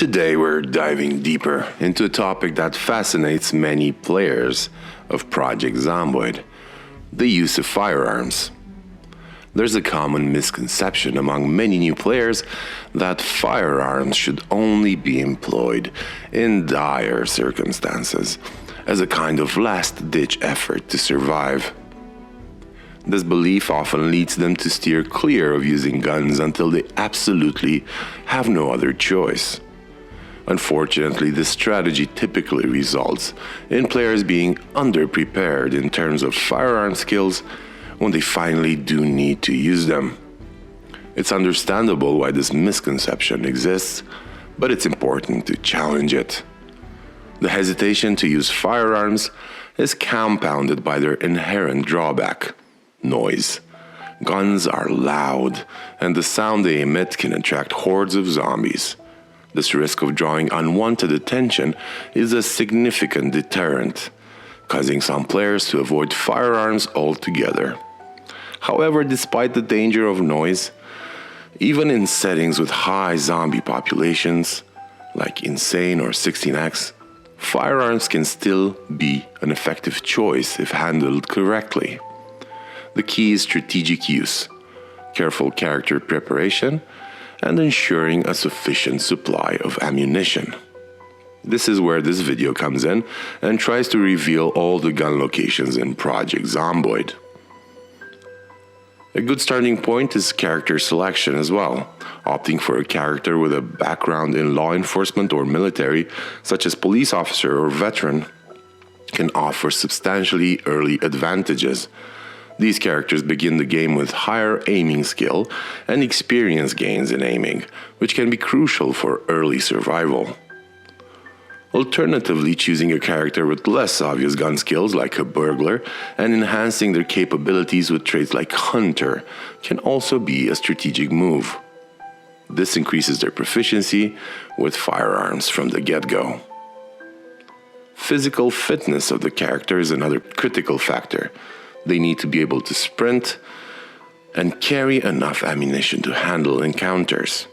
Today we're diving deeper into a topic that fascinates many players of Project Zomboid, the use of firearms. There's a common misconception among many new players that firearms should only be employed in dire circumstances, as a kind of last-ditch effort to survive. This belief often leads them to steer clear of using guns until they absolutely have no other choice. Unfortunately, this strategy typically results in players being underprepared in terms of firearm skills when they finally do need to use them. It's understandable why this misconception exists, but it's important to challenge it. The hesitation to use firearms is compounded by their inherent drawback: noise. Guns are loud, and the sound they emit can attract hordes of zombies. This risk of drawing unwanted attention is a significant deterrent, causing some players to avoid firearms altogether. However, despite the danger of noise, even in settings with high zombie populations, like Insane or 16X, firearms can still be an effective choice if handled correctly. The key is strategic use, careful character preparation, and ensuring a sufficient supply of ammunition. This is where this video comes in and tries to reveal all the gun locations in Project Zomboid. A good starting point is character selection as well. Opting for a character with a background in law enforcement or military, such as police officer or veteran, can offer substantially early advantages. These characters begin the game with higher aiming skill and experience gains in aiming, which can be crucial for early survival. Alternatively, choosing a character with less obvious gun skills like a burglar and enhancing their capabilities with traits like hunter can also be a strategic move. This increases their proficiency with firearms from the get-go. Physical fitness of the character is another critical factor. They need to be able to sprint and carry enough ammunition to handle encounters.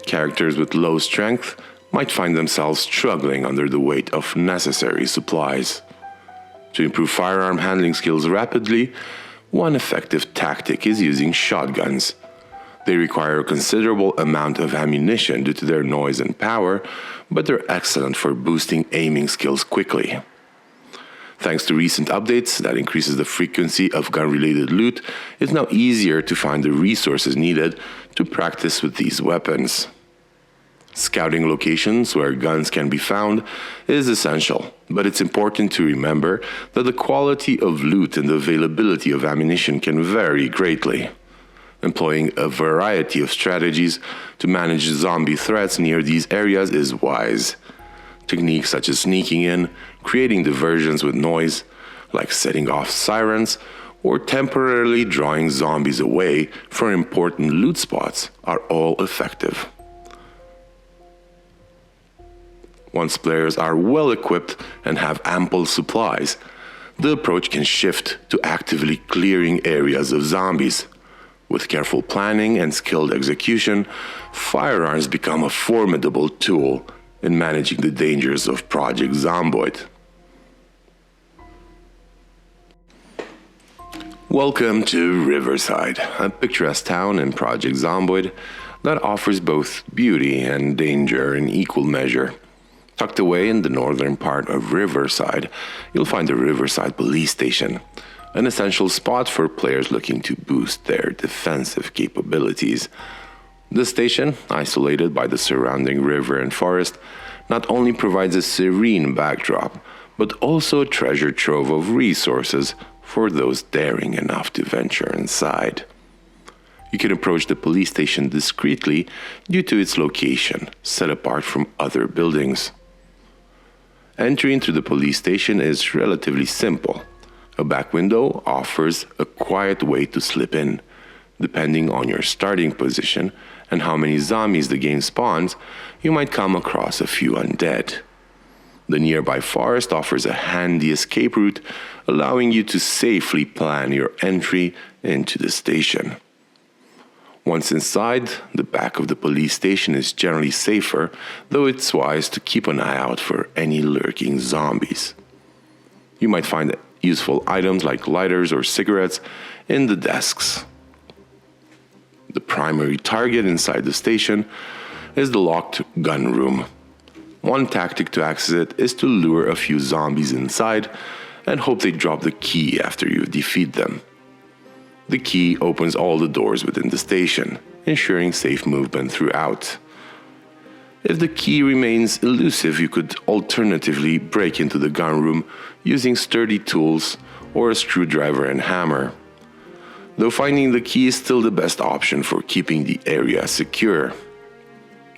Characters with low strength might find themselves struggling under the weight of necessary supplies. To improve firearm handling skills rapidly, one effective tactic is using shotguns. They require a considerable amount of ammunition due to their noise and power, but they're excellent for boosting aiming skills quickly. Thanks to recent updates that increases the frequency of gun-related loot, it's now easier to find the resources needed to practice with these weapons. Scouting locations where guns can be found is essential, but it's important to remember that the quality of loot and the availability of ammunition can vary greatly. Employing a variety of strategies to manage zombie threats near these areas is wise. Techniques such as sneaking in, creating diversions with noise, like setting off sirens, or temporarily drawing zombies away from important loot spots are all effective. Once players are well equipped and have ample supplies, the approach can shift to actively clearing areas of zombies. With careful planning and skilled execution, firearms become a formidable tool in managing the dangers of Project Zomboid. Welcome to Riverside, a picturesque town in Project Zomboid that offers both beauty and danger in equal measure. Tucked away in the northern part of Riverside, you'll find the Riverside Police Station, an essential spot for players looking to boost their defensive capabilities. The station, isolated by the surrounding river and forest, not only provides a serene backdrop, but also a treasure trove of resources for those daring enough to venture inside. You can approach the police station discreetly due to its location, set apart from other buildings. Entry into the police station is relatively simple. A back window offers a quiet way to slip in. Depending on your starting position and how many zombies the game spawns, you might come across a few undead. The nearby forest offers a handy escape route, allowing you to safely plan your entry into the station. Once inside, the back of the police station is generally safer, though it's wise to keep an eye out for any lurking zombies. You might find useful items like lighters or cigarettes in the desks. The primary target inside the station is the locked gun room. One tactic to access it is to lure a few zombies inside and hope they drop the key after you defeat them. The key opens all the doors within the station, ensuring safe movement throughout. If the key remains elusive, you could alternatively break into the gun room using sturdy tools or a screwdriver and hammer. Though finding the key is still the best option for keeping the area secure.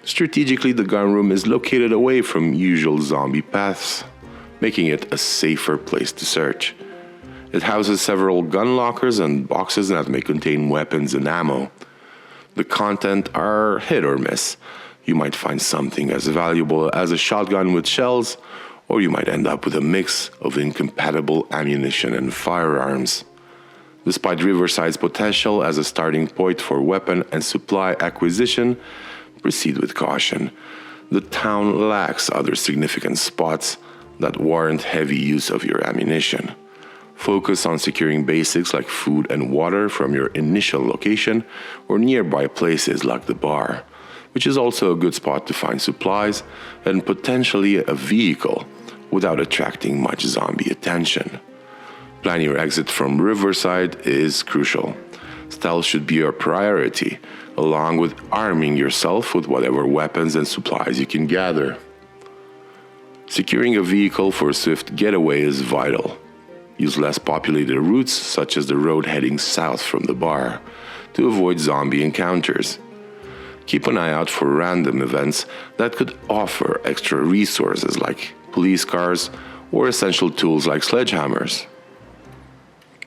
Strategically, the gun room is located away from usual zombie paths, making it a safer place to search. It houses several gun lockers and boxes that may contain weapons and ammo. The content are hit or miss. You might find something as valuable as a shotgun with shells, or you might end up with a mix of incompatible ammunition and firearms. Despite Riverside's potential as a starting point for weapon and supply acquisition, proceed with caution. The town lacks other significant spots that warrant heavy use of your ammunition. Focus on securing basics like food and water from your initial location or nearby places like the bar, which is also a good spot to find supplies and potentially a vehicle without attracting much zombie attention. Plan your exit from Riverside is crucial. Stealth should be your priority, along with arming yourself with whatever weapons and supplies you can gather. Securing a vehicle for a swift getaway is vital. Use less populated routes, such as the road heading south from the bar, to avoid zombie encounters. Keep an eye out for random events that could offer extra resources like police cars or essential tools like sledgehammers.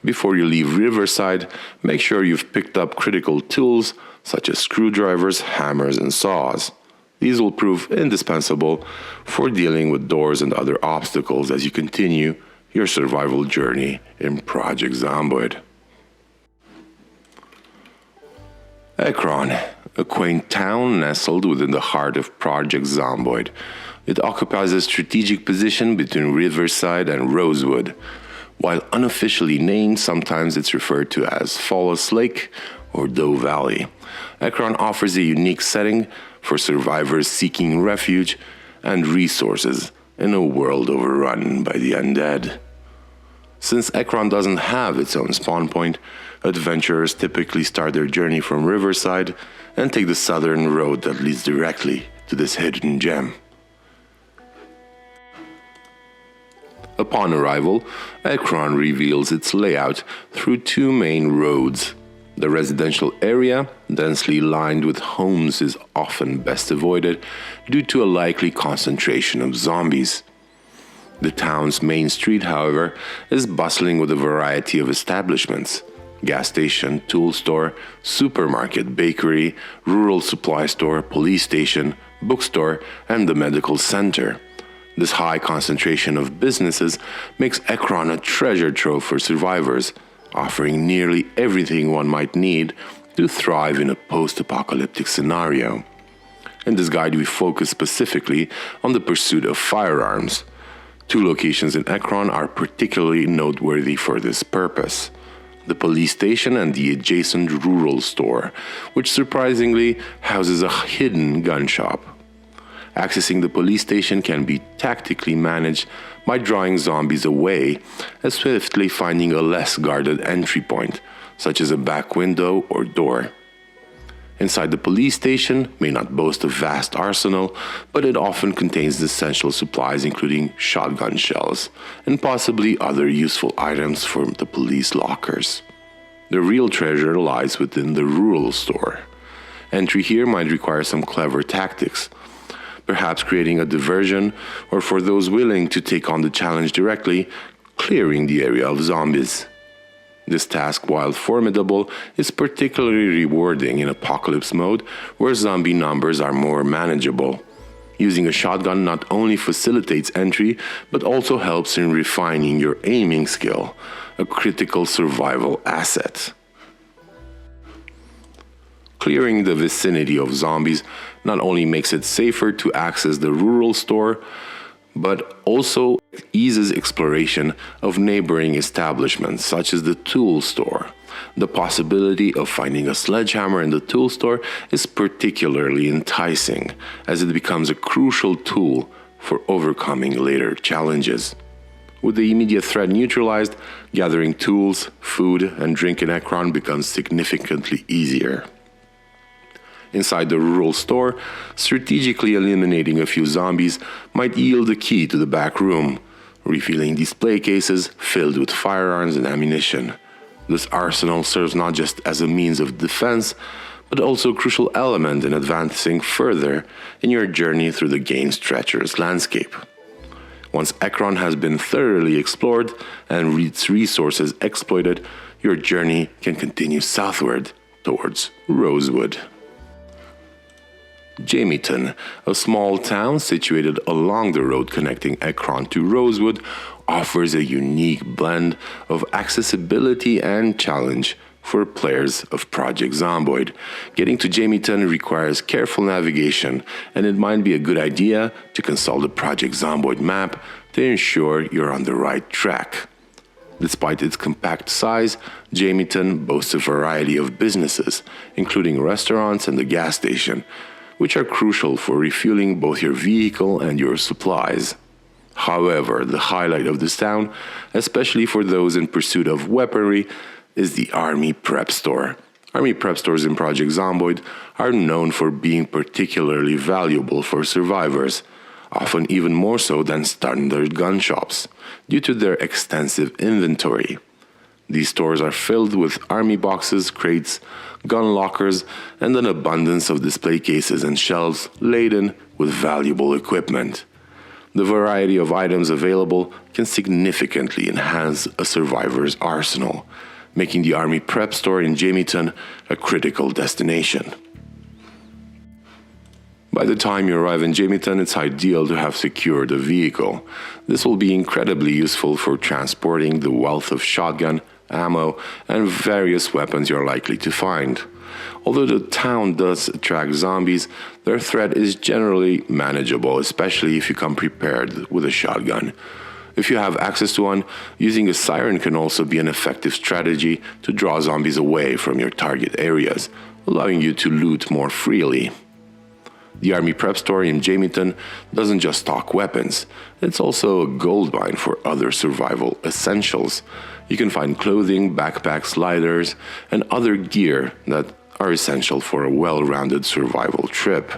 Before you leave Riverside, make sure you've picked up critical tools such as screwdrivers, hammers, and saws. These will prove indispensable for dealing with doors and other obstacles as you continue your survival journey in Project Zomboid. Ekron, a quaint town nestled within the heart of Project Zomboid. It occupies a strategic position between Riverside and Rosewood. While unofficially named, sometimes it's referred to as Falls Lake or Doe Valley. Ekron offers a unique setting for survivors seeking refuge and resources in a world overrun by the undead. Since Ekron doesn't have its own spawn point, adventurers typically start their journey from Riverside and take the southern road that leads directly to this hidden gem. Upon arrival, Ekron reveals its layout through two main roads. The residential area, densely lined with homes, is often best avoided due to a likely concentration of zombies. The town's main street, however, is bustling with a variety of establishments: gas station, tool store, supermarket, bakery, rural supply store, police station, bookstore, and the medical center. This high concentration of businesses makes Ekron a treasure trove for survivors, offering nearly everything one might need to thrive in a post-apocalyptic scenario. In this guide, we focus specifically on the pursuit of firearms. Two locations in Ekron are particularly noteworthy for this purpose: the police station and the adjacent rural store, which surprisingly houses a hidden gun shop. Accessing the police station can be tactically managed by drawing zombies away and swiftly finding a less guarded entry point, such as a back window or door. Inside the police station may not boast a vast arsenal, but it often contains essential supplies including shotgun shells and possibly other useful items from the police lockers. The real treasure lies within the rural store. Entry here might require some clever tactics, perhaps creating a diversion, or for those willing to take on the challenge directly, clearing the area of zombies. This task, while formidable, is particularly rewarding in apocalypse mode, where zombie numbers are more manageable. Using a shotgun not only facilitates entry, but also helps in refining your aiming skill, a critical survival asset. Clearing the vicinity of zombies not only makes it safer to access the rural store, but also eases exploration of neighboring establishments such as the tool store. The possibility of finding a sledgehammer in the tool store is particularly enticing, as it becomes a crucial tool for overcoming later challenges. With the immediate threat neutralized, gathering tools, food, and drink in Ekron becomes significantly easier. Inside the rural store, strategically eliminating a few zombies might yield the key to the back room, revealing display cases filled with firearms and ammunition. This arsenal serves not just as a means of defense, but also a crucial element in advancing further in your journey through the game's treacherous landscape. Once Ekron has been thoroughly explored and its resources exploited, your journey can continue southward towards Rosewood. Jamieton, a small town situated along the road connecting Ekron to Rosewood, offers a unique blend of accessibility and challenge for players of Project Zomboid. Getting to Jamieton requires careful navigation, and it might be a good idea to consult the Project Zomboid map to ensure you're on the right track. Despite its compact size, Jamieton boasts a variety of businesses, including restaurants and the gas station, which are crucial for refueling both your vehicle and your supplies. However, the highlight of this town, especially for those in pursuit of weaponry, is the Army Prep Store. Army Prep Stores in Project Zomboid are known for being particularly valuable for survivors, often even more so than standard gun shops, due to their extensive inventory. These stores are filled with army boxes, crates, gun lockers, and an abundance of display cases and shelves laden with valuable equipment. The variety of items available can significantly enhance a survivor's arsenal, making the Army Prep Store in Jamieton a critical destination. By the time you arrive in Jamieton, it's ideal to have secured a vehicle. This will be incredibly useful for transporting the wealth of shotgun, ammo, and various weapons you're likely to find. Although the town does attract zombies, their threat is generally manageable, especially if you come prepared with a shotgun. If you have access to one, using a siren can also be an effective strategy to draw zombies away from your target areas, allowing you to loot more freely. The Army Prep Store in Jamieton doesn't just stock weapons, it's also a goldmine for other survival essentials. You can find clothing, backpacks, lighters, and other gear that are essential for a well-rounded survival trip.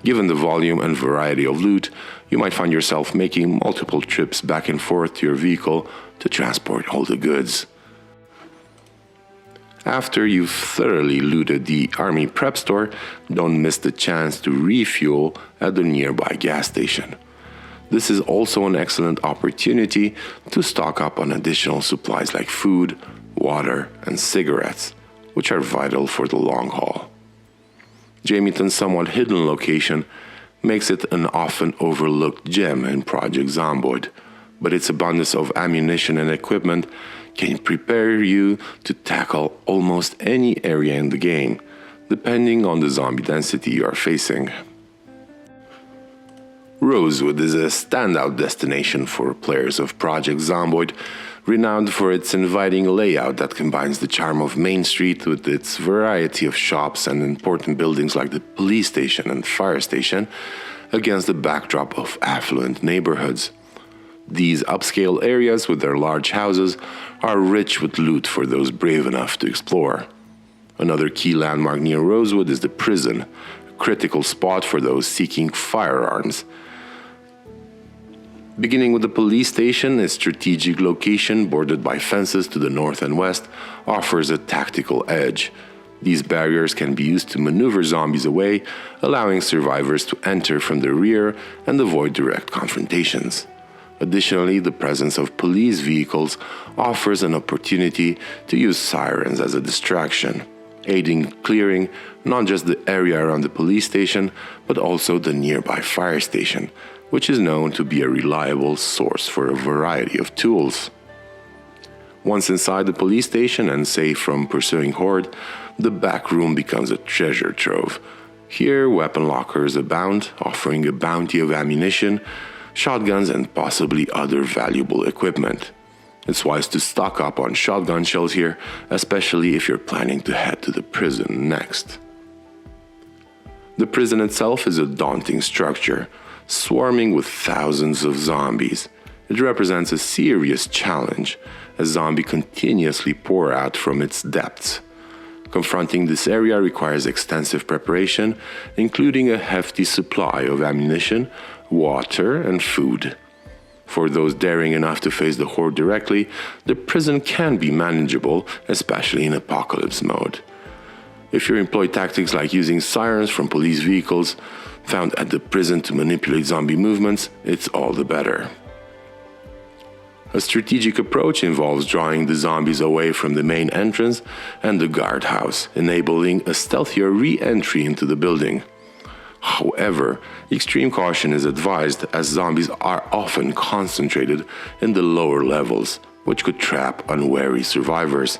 Given the volume and variety of loot, you might find yourself making multiple trips back and forth to your vehicle to transport all the goods. After you've thoroughly looted the Army Prep Store, don't miss the chance to refuel at the nearby gas station. This is also an excellent opportunity to stock up on additional supplies like food, water, and cigarettes, which are vital for the long haul. Jamieton's somewhat hidden location makes it an often overlooked gem in Project Zomboid, but its abundance of ammunition and equipment can prepare you to tackle almost any area in the game, depending on the zombie density you are facing. Rosewood is a standout destination for players of Project Zomboid, renowned for its inviting layout that combines the charm of Main Street with its variety of shops and important buildings like the police station and fire station against the backdrop of affluent neighborhoods. These upscale areas with their large houses are rich with loot for those brave enough to explore. Another key landmark near Rosewood is the prison, a critical spot for those seeking firearms. Beginning with the police station, its strategic location, bordered by fences to the north and west, offers a tactical edge. These barriers can be used to maneuver zombies away, allowing survivors to enter from the rear and avoid direct confrontations. Additionally, the presence of police vehicles offers an opportunity to use sirens as a distraction, aiding clearing not just the area around the police station, but also the nearby fire station, which is known to be a reliable source for a variety of tools. Once inside the police station and safe from pursuing horde, the back room becomes a treasure trove. Here, weapon lockers abound, offering a bounty of ammunition, shotguns, and possibly other valuable equipment. It's wise to stock up on shotgun shells here, especially if you're planning to head to the prison next. The prison itself is a daunting structure, swarming with thousands of zombies. It represents a serious challenge, as zombies continuously pour out from its depths. Confronting this area requires extensive preparation, including a hefty supply of ammunition, water, and food. For those daring enough to face the horde directly, the prison can be manageable, especially in apocalypse mode. If you employ tactics like using sirens from police vehicles found at the prison to manipulate zombie movements, it's all the better. A strategic approach involves drawing the zombies away from the main entrance and the guardhouse, enabling a stealthier re-entry into the building. However, extreme caution is advised as zombies are often concentrated in the lower levels, which could trap unwary survivors.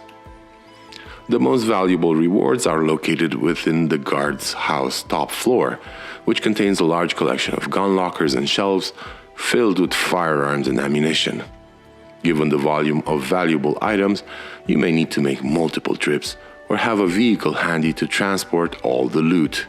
The most valuable rewards are located within the guard's house top floor, which contains a large collection of gun lockers and shelves filled with firearms and ammunition. Given the volume of valuable items, you may need to make multiple trips or have a vehicle handy to transport all the loot.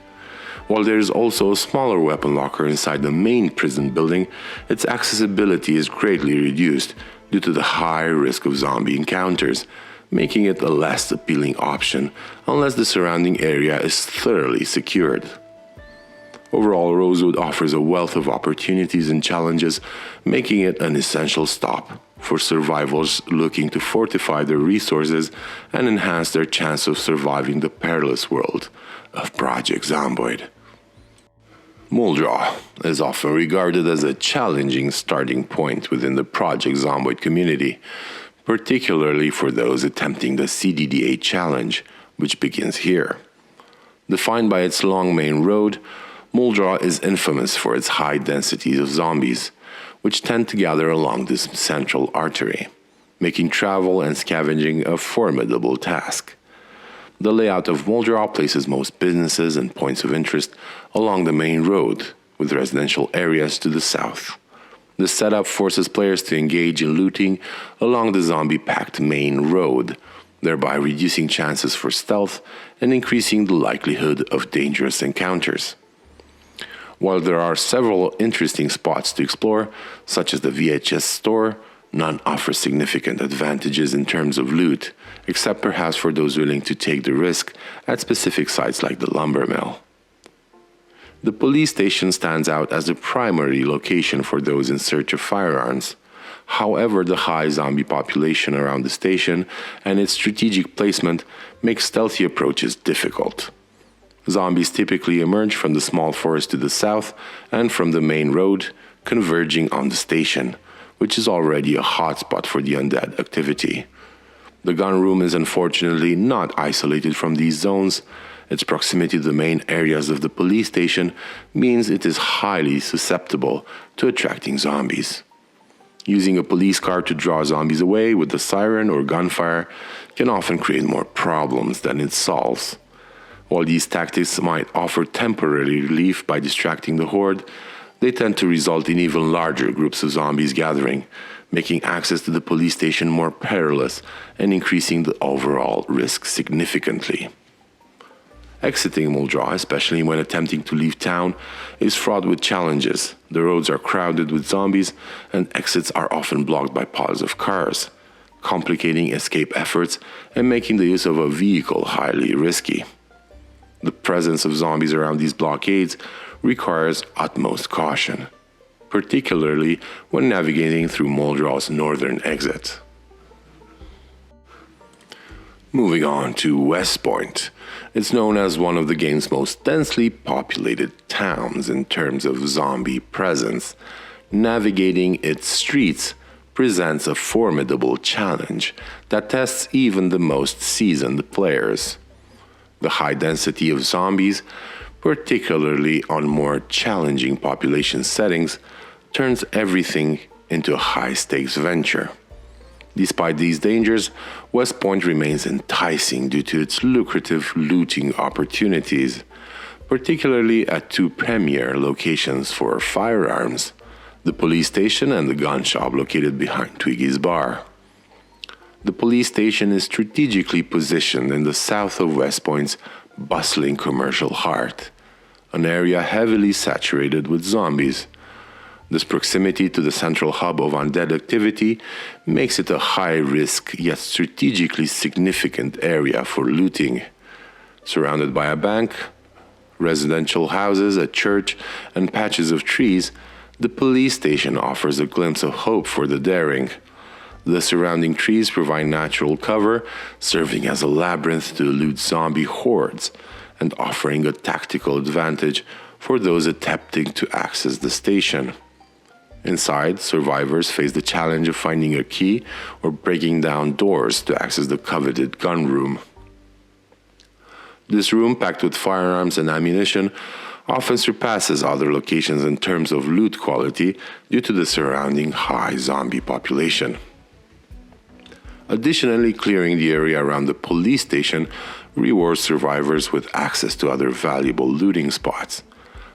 While there is also a smaller weapon locker inside the main prison building, its accessibility is greatly reduced due to the high risk of zombie encounters, making it a less appealing option unless the surrounding area is thoroughly secured. Overall, Rosewood offers a wealth of opportunities and challenges, making it an essential stop for survivors looking to fortify their resources and enhance their chance of surviving the perilous world of Project Zomboid. Muldraugh is often regarded as a challenging starting point within the Project Zomboid community, particularly for those attempting the CDDA challenge, which begins here. Defined by its long main road, Muldraugh is infamous for its high densities of zombies, which tend to gather along this central artery, making travel and scavenging a formidable task. The layout of Muldraugh places most businesses and points of interest along the main road, with residential areas to the south. The setup forces players to engage in looting along the zombie-packed main road, thereby reducing chances for stealth and increasing the likelihood of dangerous encounters. While there are several interesting spots to explore, such as the VHS store, none offer significant advantages in terms of loot, except perhaps for those willing to take the risk at specific sites like the lumber mill. The police station stands out as the primary location for those in search of firearms. However, the high zombie population around the station and its strategic placement make stealthy approaches difficult. Zombies typically emerge from the small forest to the south and from the main road, converging on the station, which is already a hotspot for the undead activity. The gun room is unfortunately not isolated from these zones. Its proximity to the main areas of the police station means it is highly susceptible to attracting zombies. Using a police car to draw zombies away with a siren or gunfire can often create more problems than it solves. While these tactics might offer temporary relief by distracting the horde, they tend to result in even larger groups of zombies gathering, making access to the police station more perilous and increasing the overall risk significantly. Exiting Muldraugh, especially when attempting to leave town, is fraught with challenges. The roads are crowded with zombies, and exits are often blocked by piles of cars, complicating escape efforts and making the use of a vehicle highly risky. The presence of zombies around these blockades requires utmost caution, particularly when navigating through Muldraugh's northern exit. Moving on to Westpoint. It's known as one of the game's most densely populated towns in terms of zombie presence. Navigating its streets presents a formidable challenge that tests even the most seasoned players. The high density of zombies, particularly on more challenging population settings, turns everything into a high-stakes venture. Despite these dangers, Westpoint remains enticing due to its lucrative looting opportunities, particularly at two premier locations for firearms, the police station and the gun shop located behind Twiggy's bar. The police station is strategically positioned in the south of Westpoint's bustling commercial heart, an area heavily saturated with zombies. This proximity to the central hub of undead activity makes it a high-risk yet strategically significant area for looting. Surrounded by a bank, residential houses, a church, and patches of trees, the police station offers a glimpse of hope for the daring. The surrounding trees provide natural cover, serving as a labyrinth to elude zombie hordes and offering a tactical advantage for those attempting to access the station. Inside, survivors face the challenge of finding a key or breaking down doors to access the coveted gun room. This room, packed with firearms and ammunition, often surpasses other locations in terms of loot quality due to the surrounding high zombie population. Additionally, clearing the area around the police station rewards survivors with access to other valuable looting spots.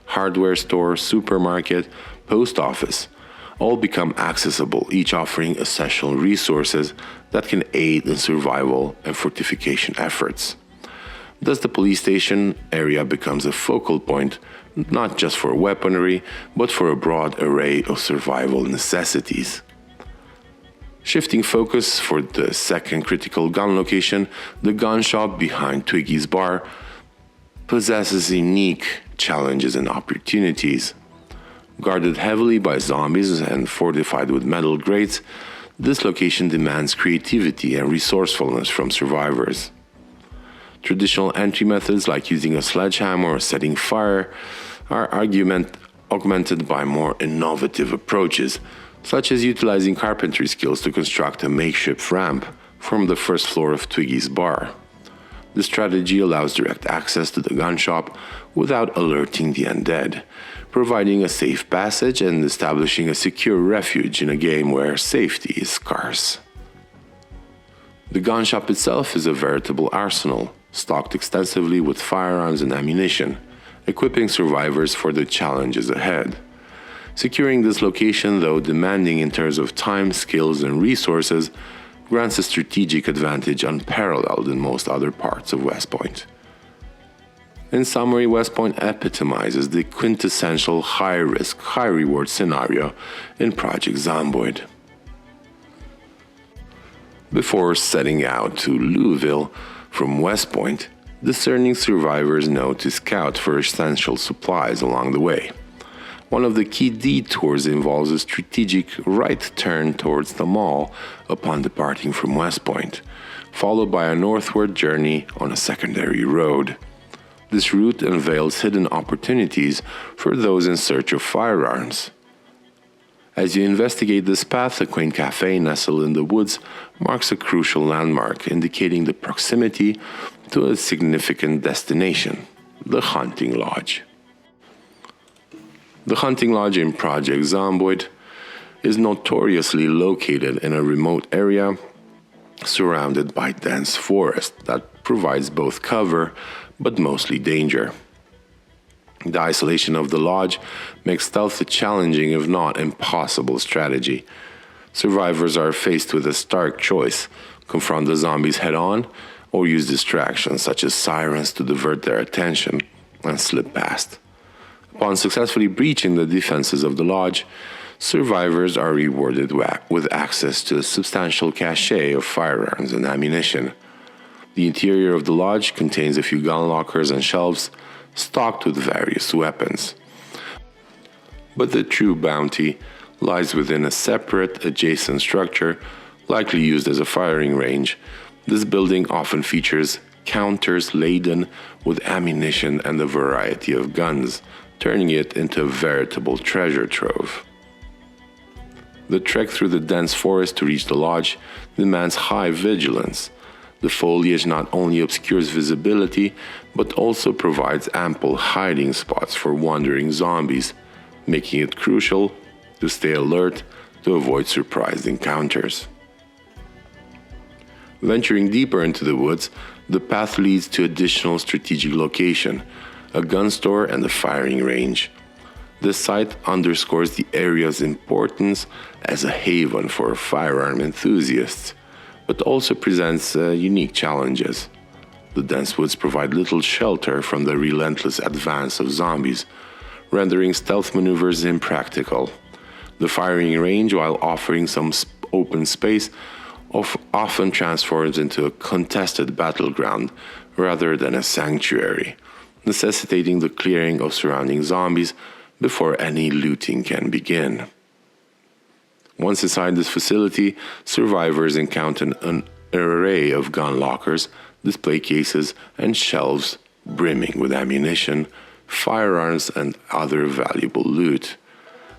Hardware store, supermarket, post office all become accessible, each offering essential resources that can aid in survival and fortification efforts. Thus, the police station area becomes a focal point not just for weaponry, but for a broad array of survival necessities. Shifting focus for the second critical gun location, the gun shop behind Twiggy's bar possesses unique challenges and opportunities. Guarded heavily by zombies and fortified with metal grates, this location demands creativity and resourcefulness from survivors. Traditional entry methods like using a sledgehammer or setting fire are augmented by more innovative approaches, such as utilizing carpentry skills to construct a makeshift ramp from the first floor of Twiggy's bar. This strategy allows direct access to the gun shop without alerting the undead, providing a safe passage and establishing a secure refuge in a game where safety is scarce. The gun shop itself is a veritable arsenal, stocked extensively with firearms and ammunition, equipping survivors for the challenges ahead. Securing this location, though demanding in terms of time, skills, and resources, grants a strategic advantage unparalleled in most other parts of Westpoint. In summary, Westpoint epitomizes the quintessential high-risk, high-reward scenario in Project Zomboid. Before setting out to Louisville from Westpoint, discerning survivors know to scout for essential supplies along the way. One of the key detours involves a strategic right turn towards the mall upon departing from Westpoint, followed by a northward journey on a secondary road. This route unveils hidden opportunities for those in search of firearms. As you investigate this path, a quaint cafe nestled in the woods marks a crucial landmark, indicating the proximity to a significant destination, the Hunting Lodge. The Hunting Lodge in Project Zomboid is notoriously located in a remote area surrounded by dense forest that provides both cover but mostly danger. The isolation of the lodge makes stealth a challenging, if not impossible, strategy. Survivors are faced with a stark choice: confront the zombies head-on, or use distractions such as sirens to divert their attention and slip past. Upon successfully breaching the defenses of the lodge, survivors are rewarded with access to a substantial cache of firearms and ammunition. The interior of the lodge contains a few gun lockers and shelves stocked with various weapons. But the true bounty lies within a separate, adjacent structure, likely used as a firing range. This building often features counters laden with ammunition and a variety of guns, turning it into a veritable treasure trove. The trek through the dense forest to reach the lodge demands high vigilance. The foliage not only obscures visibility, but also provides ample hiding spots for wandering zombies, making it crucial to stay alert to avoid surprise encounters. Venturing deeper into the woods, the path leads to additional strategic location, a gun store and a firing range. This site underscores the area's importance as a haven for firearm enthusiasts, but also presents unique challenges. The dense woods provide little shelter from the relentless advance of zombies, rendering stealth maneuvers impractical. The firing range, while offering some open space, often transforms into a contested battleground rather than a sanctuary, necessitating the clearing of surrounding zombies before any looting can begin. Once inside this facility, survivors encounter an array of gun lockers, display cases, and shelves brimming with ammunition, firearms, and other valuable loot.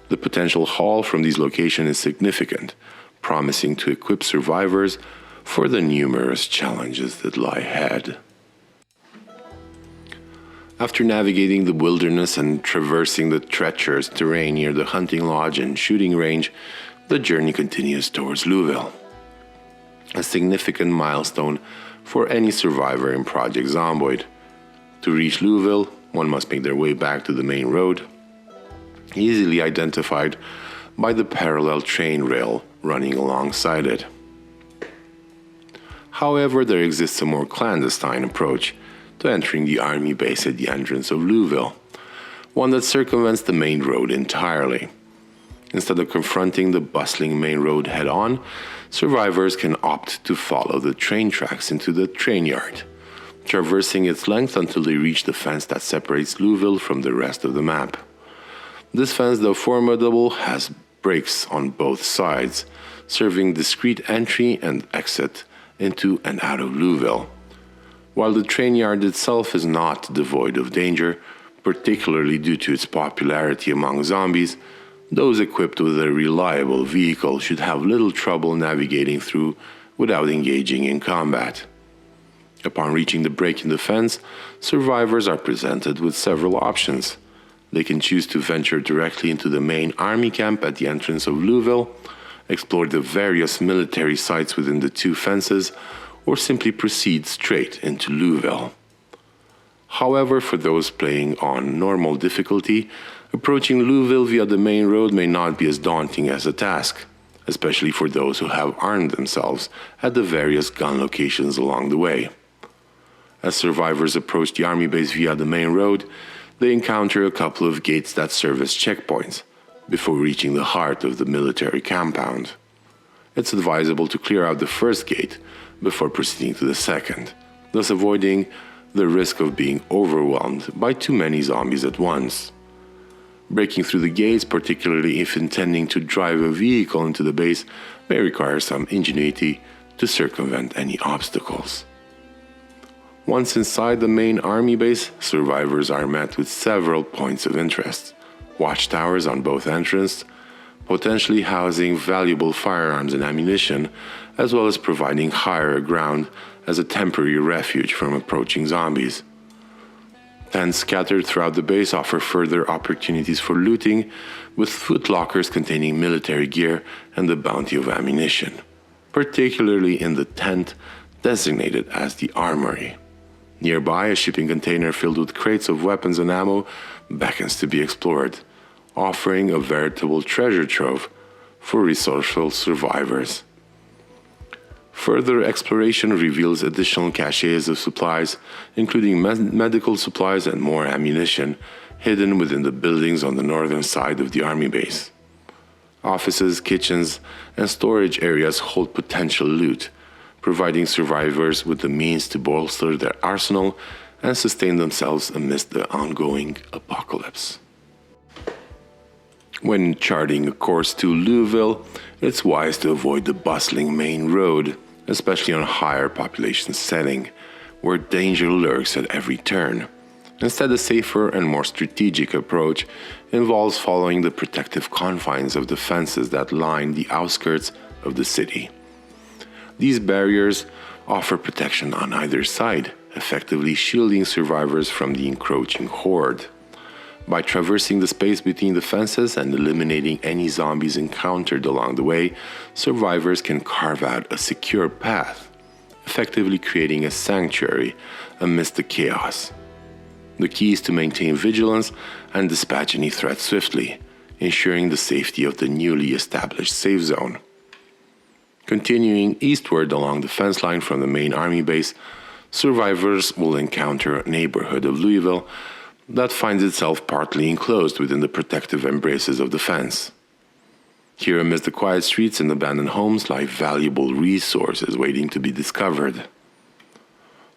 The potential haul from these locations is significant, promising to equip survivors for the numerous challenges that lie ahead. After navigating the wilderness and traversing the treacherous terrain near the hunting lodge and shooting range, the journey continues towards Louisville, a significant milestone for any survivor in Project Zomboid. To reach Louisville, one must make their way back to the main road, easily identified by the parallel train rail running alongside it. However, there exists a more clandestine approach to entering the army base at the entrance of Louisville, one that circumvents the main road entirely. Instead of confronting the bustling main road head-on, survivors can opt to follow the train tracks into the train yard, traversing its length until they reach the fence that separates Louisville from the rest of the map. This fence, though formidable, has breaks on both sides, serving discreet entry and exit into and out of Louisville. While the train yard itself is not devoid of danger, particularly due to its popularity among zombies, those equipped with a reliable vehicle should have little trouble navigating through without engaging in combat. Upon reaching the break in the fence, survivors are presented with several options. They can choose to venture directly into the main army camp at the entrance of Louisville, explore the various military sites within the two fences, or simply proceed straight into Louisville. However, for those playing on normal difficulty, approaching Louisville via the main road may not be as daunting as a task, especially for those who have armed themselves at the various gun locations along the way. As survivors approach the army base via the main road, they encounter a couple of gates that serve as checkpoints before reaching the heart of the military compound. It's advisable to clear out the first gate before proceeding to the second, thus avoiding the risk of being overwhelmed by too many zombies at once. Breaking through the gates, particularly if intending to drive a vehicle into the base, may require some ingenuity to circumvent any obstacles. Once inside the main army base, survivors are met with several points of interest. Watchtowers on both entrances, potentially housing valuable firearms and ammunition, as well as providing higher ground as a temporary refuge from approaching zombies. Tents scattered throughout the base offer further opportunities for looting, with footlockers containing military gear and the bounty of ammunition, particularly in the tent designated as the armory. Nearby, a shipping container filled with crates of weapons and ammo beckons to be explored, offering a veritable treasure trove for resourceful survivors. Further exploration reveals additional caches of supplies, including medical supplies and more ammunition, hidden within the buildings on the northern side of the army base. Offices, kitchens, and storage areas hold potential loot, providing survivors with the means to bolster their arsenal and sustain themselves amidst the ongoing apocalypse. When charting a course to Louisville, it's wise to avoid the bustling main road, especially on a higher population setting, where danger lurks at every turn. Instead, a safer and more strategic approach involves following the protective confines of the fences that line the outskirts of the city. These barriers offer protection on either side, effectively shielding survivors from the encroaching horde. By traversing the space between the fences and eliminating any zombies encountered along the way, survivors can carve out a secure path, effectively creating a sanctuary amidst the chaos. The key is to maintain vigilance and dispatch any threats swiftly, ensuring the safety of the newly established safe zone. Continuing eastward along the fence line from the main army base, survivors will encounter a neighborhood of Louisville that finds itself partly enclosed within the protective embraces of the fence. Here, amidst the quiet streets and abandoned homes, lie valuable resources waiting to be discovered.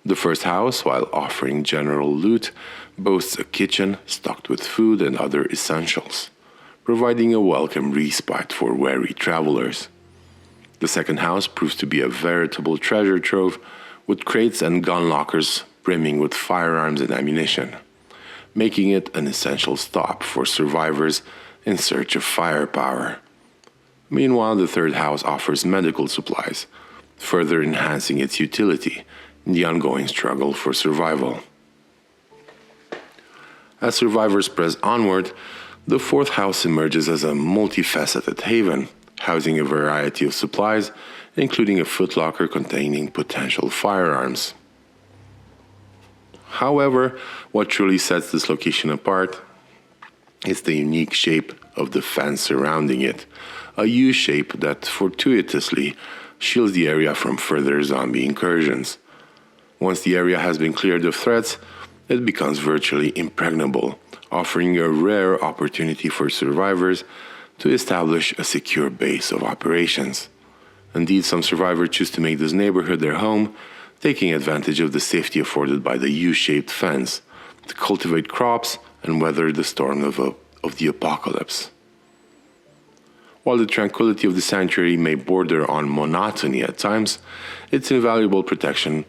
The first house, while offering general loot, boasts a kitchen stocked with food and other essentials, providing a welcome respite for wary travelers. The second house proves to be a veritable treasure trove, with crates and gun lockers brimming with firearms and ammunition, making it an essential stop for survivors in search of firepower. Meanwhile, the third house offers medical supplies, further enhancing its utility in the ongoing struggle for survival. As survivors press onward, the fourth house emerges as a multifaceted haven, housing a variety of supplies, including a footlocker containing potential firearms. However, what truly sets this location apart is the unique shape of the fence surrounding it, a U shape that fortuitously shields the area from further zombie incursions. Once the area has been cleared of threats, it becomes virtually impregnable, offering a rare opportunity for survivors to establish a secure base of operations. Indeed, some survivors choose to make this neighborhood their home, taking advantage of the safety afforded by the U-shaped fence to cultivate crops and weather the storm of the apocalypse. While the tranquility of the sanctuary may border on monotony at times, its invaluable protection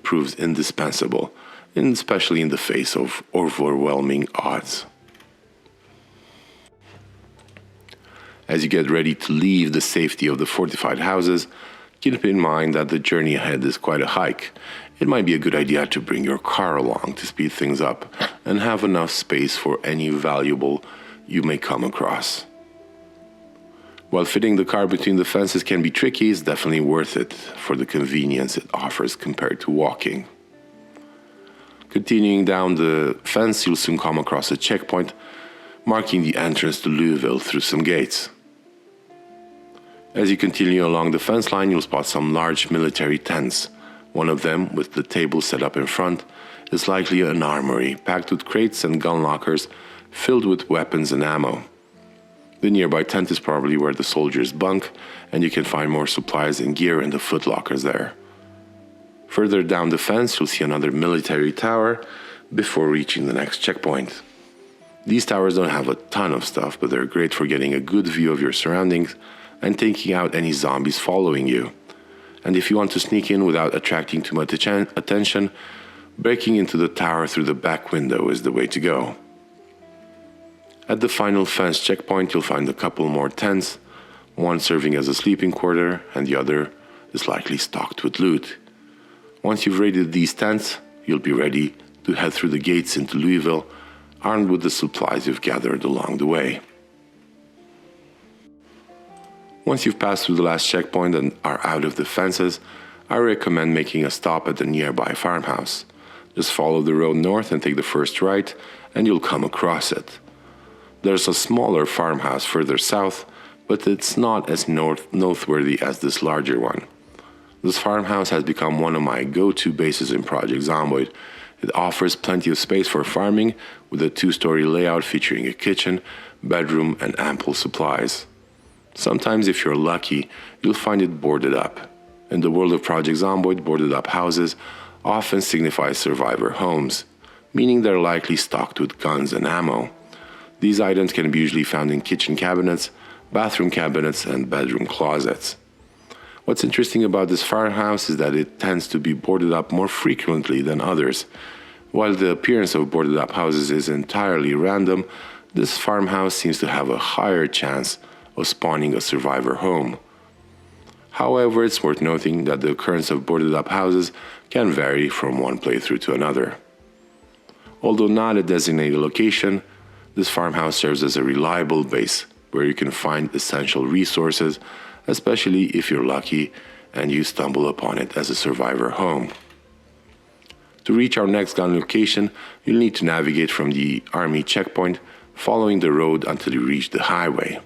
proves indispensable, especially in the face of overwhelming odds. As you get ready to leave the safety of the fortified houses, keep in mind that the journey ahead is quite a hike. It might be a good idea to bring your car along to speed things up and have enough space for any valuable you may come across. While fitting the car between the fences can be tricky, it's definitely worth it for the convenience it offers compared to walking. Continuing down the fence, you'll soon come across a checkpoint marking the entrance to Louisville through some gates. As you continue along the fence line, you'll spot some large military tents. One of them, with the table set up in front, is likely an armory packed with crates and gun lockers filled with weapons and ammo. The nearby tent is probably where the soldiers bunk, and you can find more supplies and gear in the footlockers there. Further down the fence, you'll see another military tower before reaching the next checkpoint. These towers don't have a ton of stuff, but they're great for getting a good view of your surroundings and taking out any zombies following you. And if you want to sneak in without attracting too much attention, breaking into the tower through the back window is the way to go. At the final fence checkpoint, you'll find a couple more tents, one serving as a sleeping quarter and the other is likely stocked with loot. Once you've raided these tents, you'll be ready to head through the gates into Louisville, armed with the supplies you've gathered along the way. Once you've passed through the last checkpoint and are out of the fences, I recommend making a stop at the nearby farmhouse. Just follow the road north and take the first right, and you'll come across it. There's a smaller farmhouse further south, but it's not as noteworthy as this larger one. This farmhouse has become one of my go-to bases in Project Zomboid. It offers plenty of space for farming, with a 2-story layout featuring a kitchen, bedroom, and ample supplies. Sometimes, if you're lucky, you'll find it boarded up. In the world of Project Zomboid, boarded up houses often signify survivor homes, meaning they're likely stocked with guns and ammo. These items can be usually found in kitchen cabinets, bathroom cabinets, and bedroom closets. What's interesting about this farmhouse is that it tends to be boarded up more frequently than others. While the appearance of boarded up houses is entirely random, this farmhouse seems to have a higher chance of spawning a survivor home. However, it's worth noting that the occurrence of boarded up houses can vary from one playthrough to another. Although not a designated location, this farmhouse serves as a reliable base where you can find essential resources, especially if you're lucky and you stumble upon it as a survivor home. To reach our next gun location, you'll need to navigate from the army checkpoint, following the road until you reach the highway.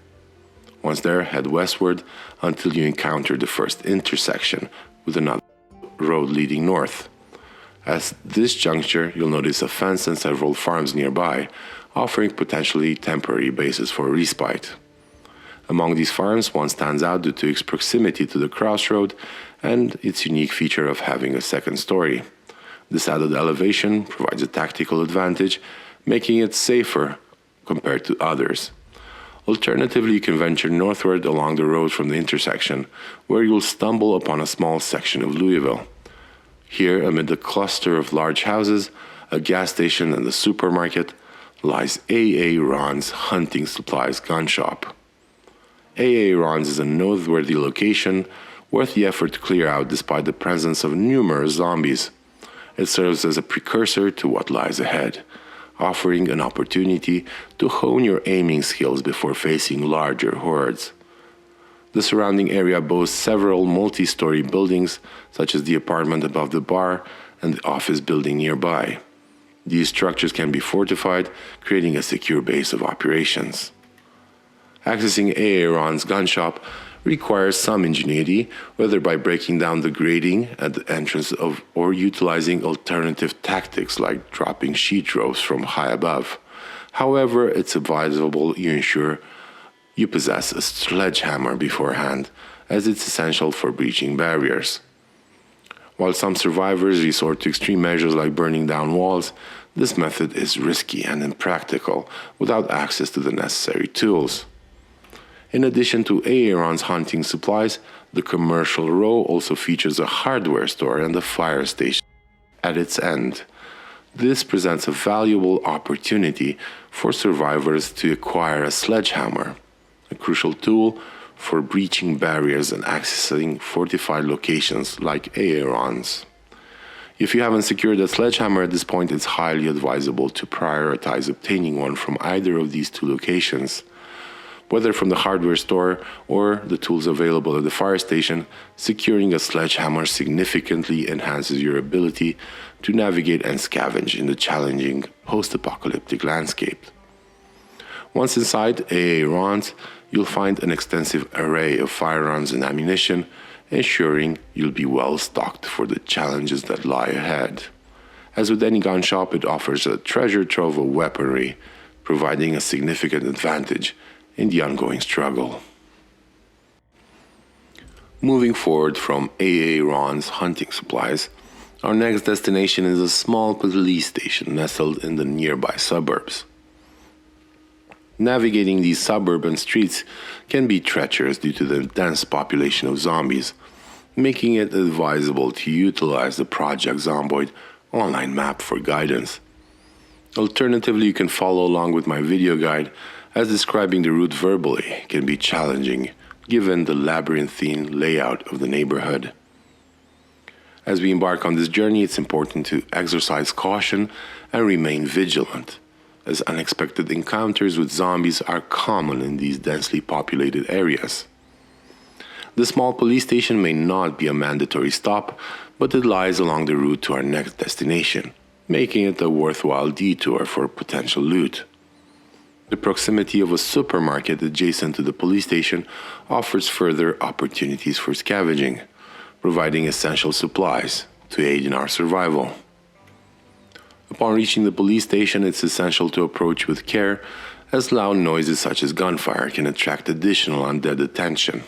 Once there, head westward until you encounter the first intersection with another road leading north. At this juncture, you'll notice a fence and several farms nearby, offering potentially temporary bases for respite. Among these farms, one stands out due to its proximity to the crossroad and its unique feature of having a second story. This added elevation provides a tactical advantage, making it safer compared to others. Alternatively, you can venture northward along the road from the intersection, where you'll stumble upon a small section of Louisville. Here, amid a cluster of large houses, a gas station, and a supermarket, lies A.A. Ron's Hunting Supplies Gun Shop. A.A. Ron's is a noteworthy location, worth the effort to clear out despite the presence of numerous zombies. It serves as a precursor to what lies ahead, offering an opportunity to hone your aiming skills before facing larger hordes. The surrounding area boasts several multi-story buildings, such as the apartment above the bar and the office building nearby. These structures can be fortified, creating a secure base of operations. Accessing A.A. Ron's gun shop requires some ingenuity, whether by breaking down the grating at the entrance or utilizing alternative tactics like dropping sheet ropes from high above. However, it's advisable you ensure you possess a sledgehammer beforehand, as it's essential for breaching barriers. While some survivors resort to extreme measures like burning down walls, this method is risky and impractical without access to the necessary tools. In addition to A.A. Ron's hunting supplies, the commercial row also features a hardware store and a fire station at its end. This presents a valuable opportunity for survivors to acquire a sledgehammer, a crucial tool for breaching barriers and accessing fortified locations like A.A. Ron's. If you haven't secured a sledgehammer at this point, it's highly advisable to prioritize obtaining one from either of these two locations. Whether from the hardware store or the tools available at the fire station, securing a sledgehammer significantly enhances your ability to navigate and scavenge in the challenging post-apocalyptic landscape. Once inside A.A. Ron's, you'll find an extensive array of firearms and ammunition, ensuring you'll be well stocked for the challenges that lie ahead. As with any gun shop, it offers a treasure trove of weaponry, providing a significant advantage in the ongoing struggle. Moving forward from A.A. Ron's hunting supplies, our next destination is a small police station nestled in the nearby suburbs. Navigating these suburban streets can be treacherous due to the dense population of zombies, making it advisable to utilize the Project Zomboid online map for guidance. Alternatively, you can follow along with my video guide, as describing the route verbally can be challenging given the labyrinthine layout of the neighborhood. As we embark on this journey, it's important to exercise caution and remain vigilant, as unexpected encounters with zombies are common in these densely populated areas. The small police station may not be a mandatory stop, but it lies along the route to our next destination, making it a worthwhile detour for potential loot. The proximity of a supermarket adjacent to the police station offers further opportunities for scavenging, providing essential supplies to aid in our survival. Upon reaching the police station, it's essential to approach with care, as loud noises such as gunfire can attract additional undead attention.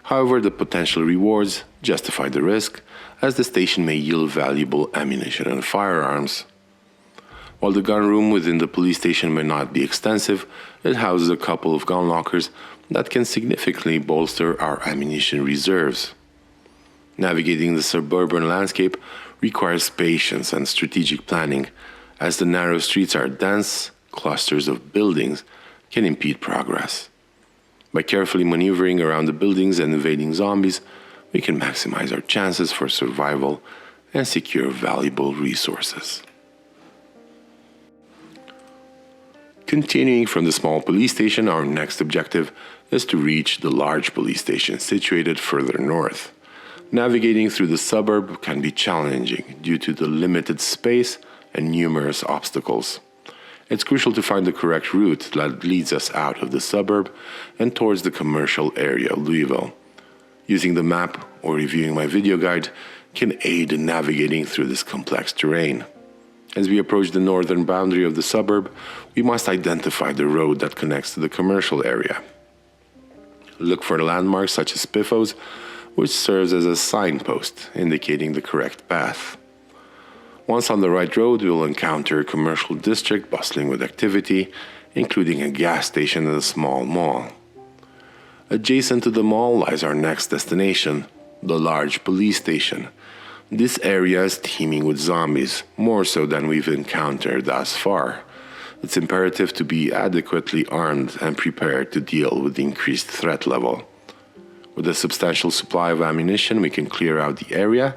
However, the potential rewards justify the risk, as the station may yield valuable ammunition and firearms. While the gun room within the police station may not be extensive, it houses a couple of gun lockers that can significantly bolster our ammunition reserves. Navigating the suburban landscape requires patience and strategic planning, as the narrow streets are dense clusters of buildings can impede progress. By carefully maneuvering around the buildings and evading zombies, we can maximize our chances for survival and secure valuable resources. Continuing from the small police station, our next objective is to reach the large police station situated further north. Navigating through the suburb can be challenging due to the limited space and numerous obstacles. It's crucial to find the correct route that leads us out of the suburb and towards the commercial area of Louisville. Using the map or reviewing my video guide can aid in navigating through this complex terrain. As we approach the northern boundary of the suburb, we must identify the road that connects to the commercial area. Look for landmarks such as PIFOs, which serves as a signpost indicating the correct path. Once on the right road, we will encounter a commercial district bustling with activity, including a gas station and a small mall. Adjacent to the mall lies our next destination, the large police station. This area is teeming with zombies, more so than we've encountered thus far. It's imperative to be adequately armed and prepared to deal with the increased threat level. With a substantial supply of ammunition, we can clear out the area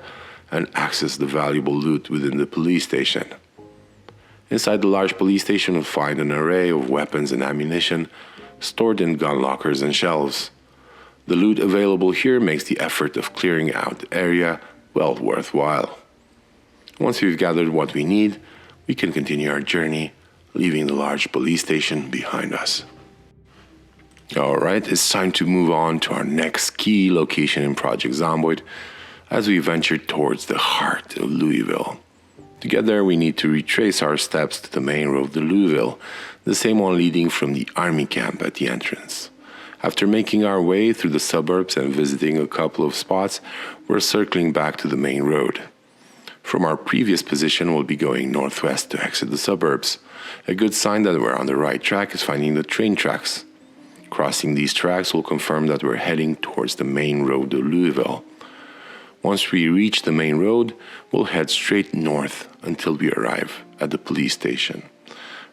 and access the valuable loot within the police station. Inside the large police station, we'll find an array of weapons and ammunition stored in gun lockers and shelves. The loot available here makes the effort of clearing out the area well worthwhile. Once we've gathered what we need, we can continue our journey, leaving the large police station behind us. Alright, it's time to move on to our next key location in Project Zomboid as we venture towards the heart of Louisville. Together, we need to retrace our steps to the main road to Louisville, the same one leading from the army camp at the entrance. After making our way through the suburbs and visiting a couple of spots, we're circling back to the main road. From our previous position, we'll be going northwest to exit the suburbs. A good sign that we're on the right track is finding the train tracks. Crossing these tracks will confirm that we're heading towards the main road to Louisville. Once we reach the main road, we'll head straight north until we arrive at the police station.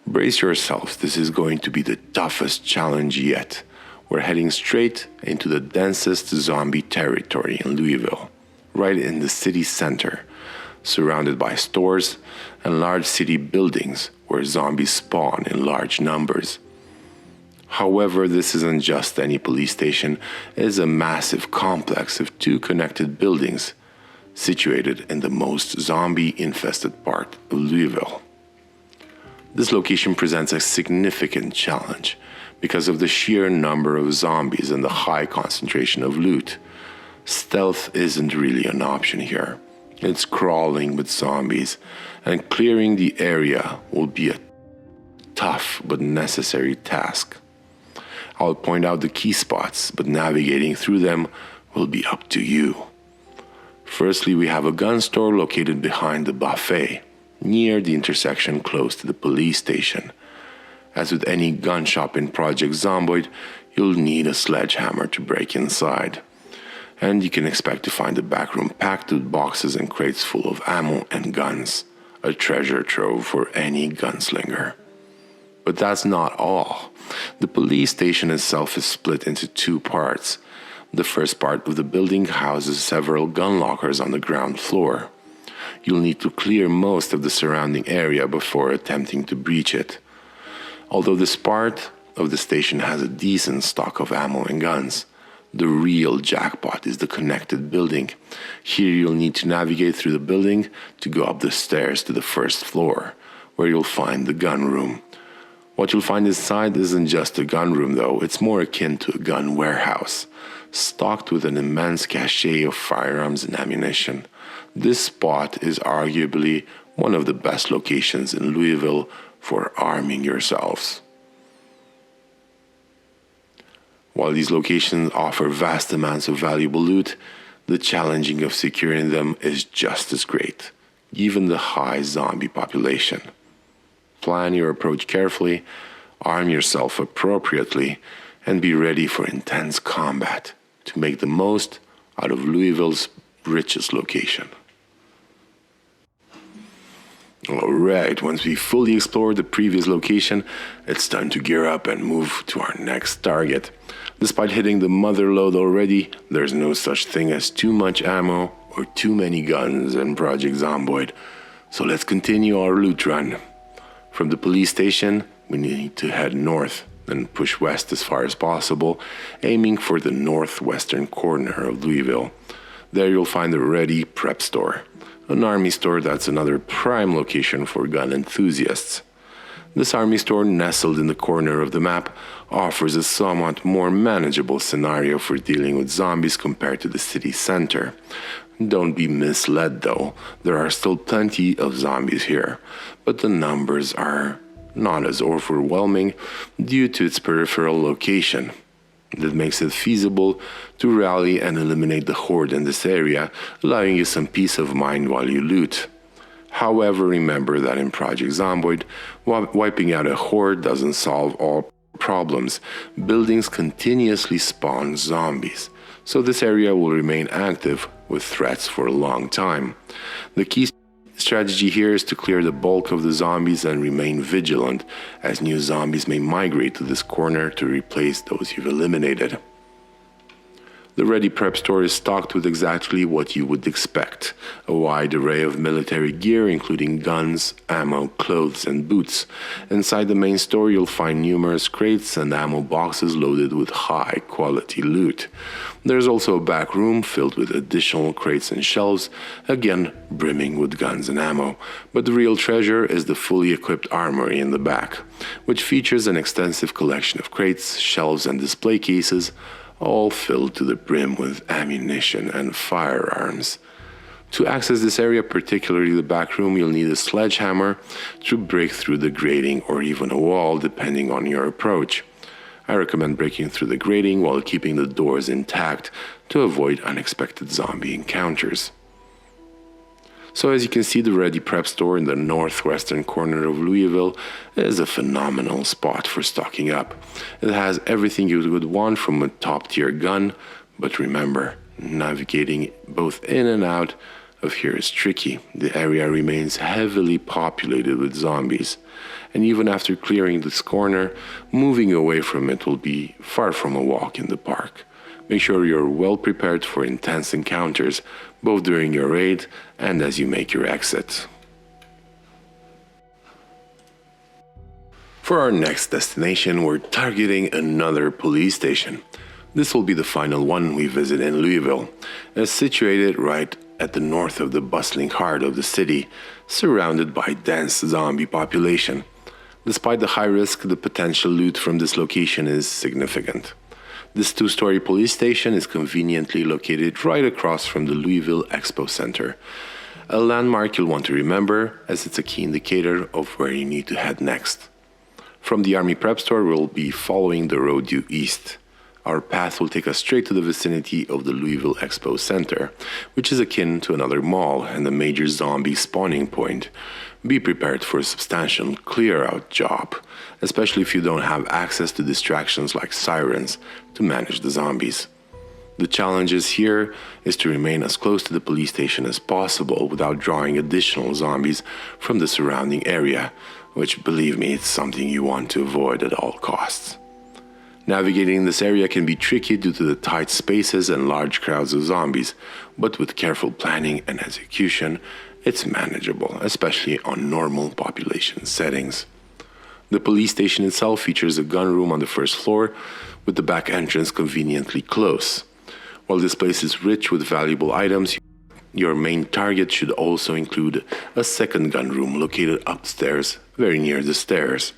Brace yourselves, this is going to be the toughest challenge yet. We're heading straight into the densest zombie territory in Louisville, right in the city center, surrounded by stores and large city buildings where zombies spawn in large numbers. However, this isn't just any police station, it is a massive complex of two connected buildings situated in the most zombie-infested part of Louisville. This location presents a significant challenge because of the sheer number of zombies and the high concentration of loot. Stealth isn't really an option here. It's crawling with zombies, and clearing the area will be a tough but necessary task. I'll point out the key spots, but navigating through them will be up to you. Firstly, we have a gun store located behind the buffet, near the intersection close to the police station. As with any gun shop in Project Zomboid, you'll need a sledgehammer to break inside. And you can expect to find the back room packed with boxes and crates full of ammo and guns, a treasure trove for any gunslinger. But that's not all. The police station itself is split into two parts. The first part of the building houses several gun lockers on the ground floor. You'll need to clear most of the surrounding area before attempting to breach it. Although this part of the station has a decent stock of ammo and guns, the real jackpot is the connected building. Here you'll need to navigate through the building to go up the stairs to the first floor, where you'll find the gun room. What you'll find inside isn't just a gun room though, it's more akin to a gun warehouse, stocked with an immense cache of firearms and ammunition. This spot is arguably one of the best locations in Louisville for arming yourselves. While these locations offer vast amounts of valuable loot, the challenging of securing them is just as great, given the high zombie population. Plan your approach carefully, arm yourself appropriately, and be ready for intense combat to make the most out of Louisville's richest location. Alright, once we fully explored the previous location, it's time to gear up and move to our next target. Despite hitting the mother load already, there's no such thing as too much ammo or too many guns in Project Zomboid. So let's continue our loot run. From the police station, we need to head north, then push west as far as possible, aiming for the northwestern corner of Louisville. There you'll find the Ready Prep Store, an army store that's another prime location for gun enthusiasts. This army store, nestled in the corner of the map, offers a somewhat more manageable scenario for dealing with zombies compared to the city center. Don't be misled though, there are still plenty of zombies here, but the numbers are not as overwhelming due to its peripheral location. That makes it feasible to rally and eliminate the horde in this area, allowing you some peace of mind while you loot. However, remember that in Project Zomboid, wiping out a horde doesn't solve all problems. Buildings continuously spawn zombies, so this area will remain active with threats for a long time. The key strategy here is to clear the bulk of the zombies and remain vigilant, as new zombies may migrate to this corner to replace those you've eliminated. The Ready Prep store is stocked with exactly what you would expect: a wide array of military gear, including guns, ammo, clothes, and boots. Inside the main store, you'll find numerous crates and ammo boxes loaded with high-quality loot. There's also a back room filled with additional crates and shelves, again brimming with guns and ammo. But the real treasure is the fully equipped armory in the back, which features an extensive collection of crates, shelves, and display cases, all filled to the brim with ammunition and firearms. To access this area, particularly the back room, you'll need a sledgehammer to break through the grating or even a wall, depending on your approach. I recommend breaking through the grating while keeping the doors intact to avoid unexpected zombie encounters. So as you can see, the Ready Prep store in the northwestern corner of Louisville is a phenomenal spot for stocking up. It has everything you would want from a top-tier gun, but remember, navigating both in and out of here is tricky. The area remains heavily populated with zombies, and even after clearing this corner, moving away from it will be far from a walk in the park. Make sure you're well prepared for intense encounters, both during your raid and as you make your exit. For our next destination, we're targeting another police station. This will be the final one we visit in Louisville. It's situated right at the north of the bustling heart of the city, surrounded by dense zombie population. Despite the high risk, the potential loot from this location is significant. This two-story police station is conveniently located right across from the Louisville Expo Center, a landmark you'll want to remember as it's a key indicator of where you need to head next. From the Army Prep store, we'll be following the road due east. Our path will take us straight to the vicinity of the Louisville Expo Center, which is akin to another mall and a major zombie spawning point. Be prepared for a substantial clear-out job, especially if you don't have access to distractions like sirens to manage the zombies. The challenge here is to remain as close to the police station as possible without drawing additional zombies from the surrounding area, which, believe me, it's something you want to avoid at all costs. Navigating this area can be tricky due to the tight spaces and large crowds of zombies, but with careful planning and execution, it's manageable, especially on normal population settings. The police station itself features a gun room on the first floor, with the back entrance conveniently close. While this place is rich with valuable items, your main target should also include a second gun room located upstairs, very near the stairs.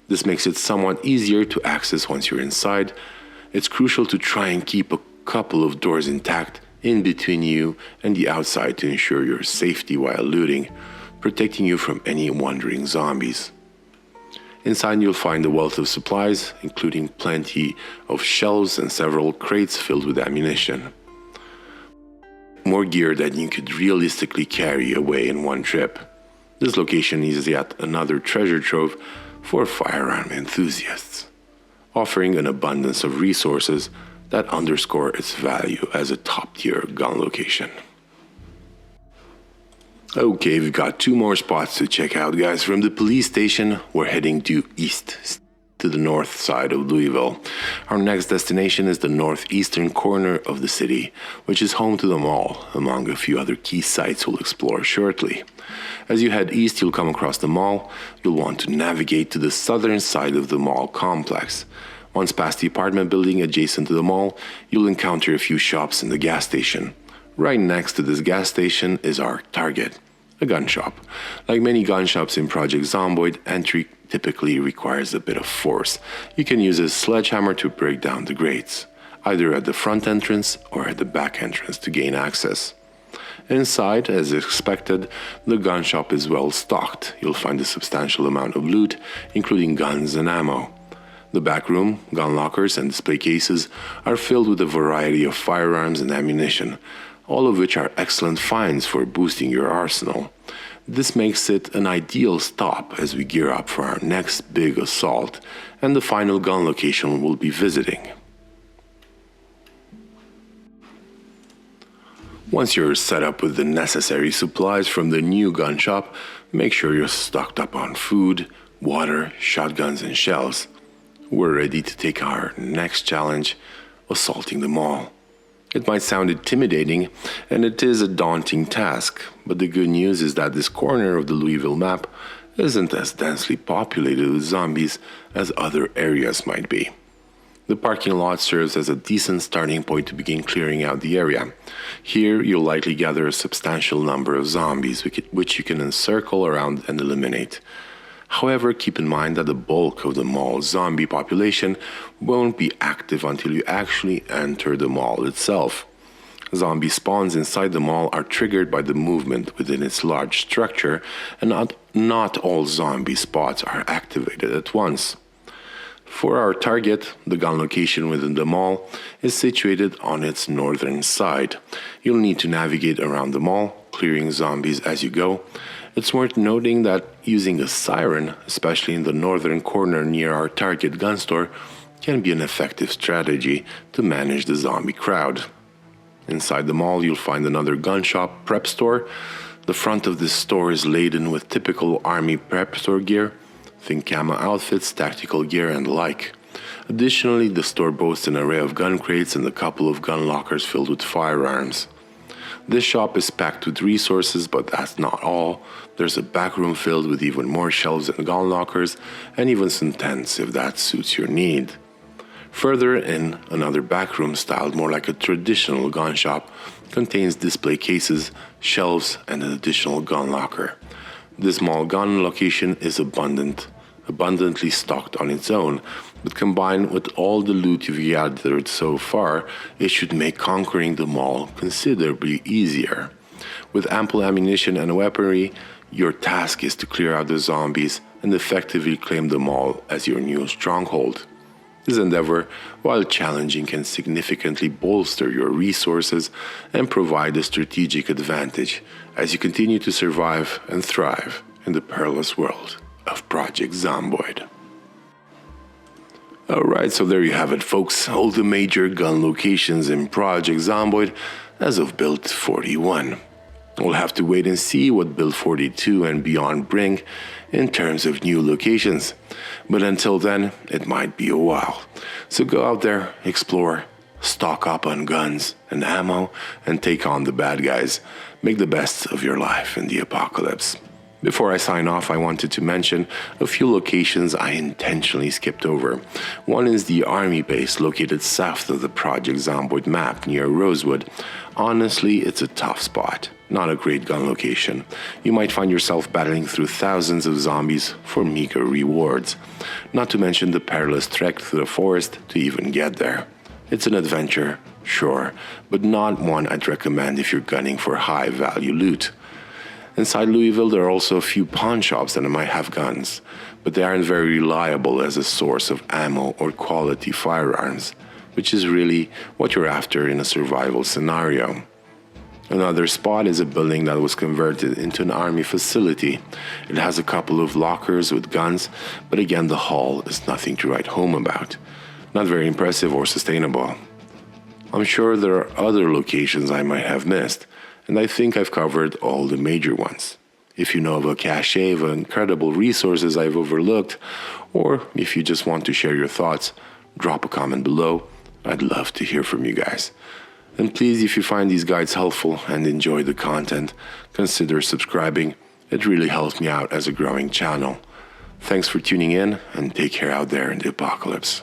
This makes it somewhat easier to access once you're inside. It's crucial to try and keep a couple of doors intact in between you and the outside to ensure your safety while looting, protecting you from any wandering zombies. Inside you'll find a wealth of supplies, including plenty of shelves and several crates filled with ammunition. More gear than you could realistically carry away in one trip. This location is yet another treasure trove for firearm enthusiasts, offering an abundance of resources that underscore its value as a top-tier gun location. Okay, we've got two more spots to check out, guys. From the police station, we're heading due east to the north side of Louisville. Our next destination is the northeastern corner of the city, which is home to the mall, among a few other key sites we'll explore shortly. As you head east, you'll come across the mall. You'll want to navigate to the southern side of the mall complex. Once past the apartment building adjacent to the mall, you'll encounter a few shops and the gas station. Right next to this gas station is our target, a gun shop. Like many gun shops in Project Zomboid, entry typically requires a bit of force. You can use a sledgehammer to break down the grates, either at the front entrance or at the back entrance to gain access. Inside, as expected, the gun shop is well stocked. You'll find a substantial amount of loot, including guns and ammo. The back room, gun lockers, and display cases are filled with a variety of firearms and ammunition, all of which are excellent finds for boosting your arsenal. This makes it an ideal stop as we gear up for our next big assault and the final gun location we'll be visiting. Once you're set up with the necessary supplies from the new gun shop, make sure you're stocked up on food, water, shotguns, and shells. We're ready to take our next challenge, assaulting the mall. It might sound intimidating, and it is a daunting task, but the good news is that this corner of the Louisville map isn't as densely populated with zombies as other areas might be. The parking lot serves as a decent starting point to begin clearing out the area. Here, you'll likely gather a substantial number of zombies, which you can encircle around and eliminate. However, keep in mind that the bulk of the mall's zombie population won't be active until you actually enter the mall itself. Zombie spawns inside the mall are triggered by the movement within its large structure, and not all zombie spots are activated at once. For our target, the gun location within the mall is situated on its northern side. You'll need to navigate around the mall, clearing zombies as you go. It's worth noting that using a siren, especially in the northern corner near our target gun store, can be an effective strategy to manage the zombie crowd. Inside the mall, you'll find another gun shop prep store. The front of this store is laden with typical army prep store gear. Think camo outfits, tactical gear, and the like. Additionally, the store boasts an array of gun crates and a couple of gun lockers filled with firearms. This shop is packed with resources, but that's not all. There's a back room filled with even more shelves and gun lockers, and even some tents if that suits your need. Further in, another back room styled more like a traditional gun shop contains display cases, shelves, and an additional gun locker. This mall gun location is abundantly stocked on its own, but combined with all the loot you've gathered so far, it should make conquering the mall considerably easier. With ample ammunition and weaponry, your task is to clear out the zombies and effectively claim the mall as your new stronghold. This endeavor, while challenging, can significantly bolster your resources and provide a strategic advantage as you continue to survive and thrive in the perilous world of Project Zomboid. Alright, so there you have it, folks. All the major gun locations in Project Zomboid as of Build 41. We'll have to wait and see what Build 42 and beyond bring in terms of new locations. But until then, it might be a while. So go out there, explore, stock up on guns and ammo, and take on the bad guys. Make the best of your life in the apocalypse. Before I sign off, I wanted to mention a few locations I intentionally skipped over. One is the army base located south of the Project Zomboid map near Rosewood. Honestly, it's a tough spot. Not a great gun location. You might find yourself battling through thousands of zombies for meager rewards. Not to mention the perilous trek through the forest to even get there. It's an adventure, sure, but not one I'd recommend if you're gunning for high-value loot. Inside Louisville, there are also a few pawn shops that might have guns, but they aren't very reliable as a source of ammo or quality firearms, which is really what you're after in a survival scenario. Another spot is a building that was converted into an army facility. It has a couple of lockers with guns, but again, the haul is nothing to write home about. Not very impressive or sustainable. I'm sure there are other locations I might have missed, and I think I've covered all the major ones. If you know of a cache of incredible resources I've overlooked, or if you just want to share your thoughts, drop a comment below. I'd love to hear from you guys. And please, if you find these guides helpful and enjoy the content, consider subscribing. It really helps me out as a growing channel. Thanks for tuning in, and take care out there in the apocalypse.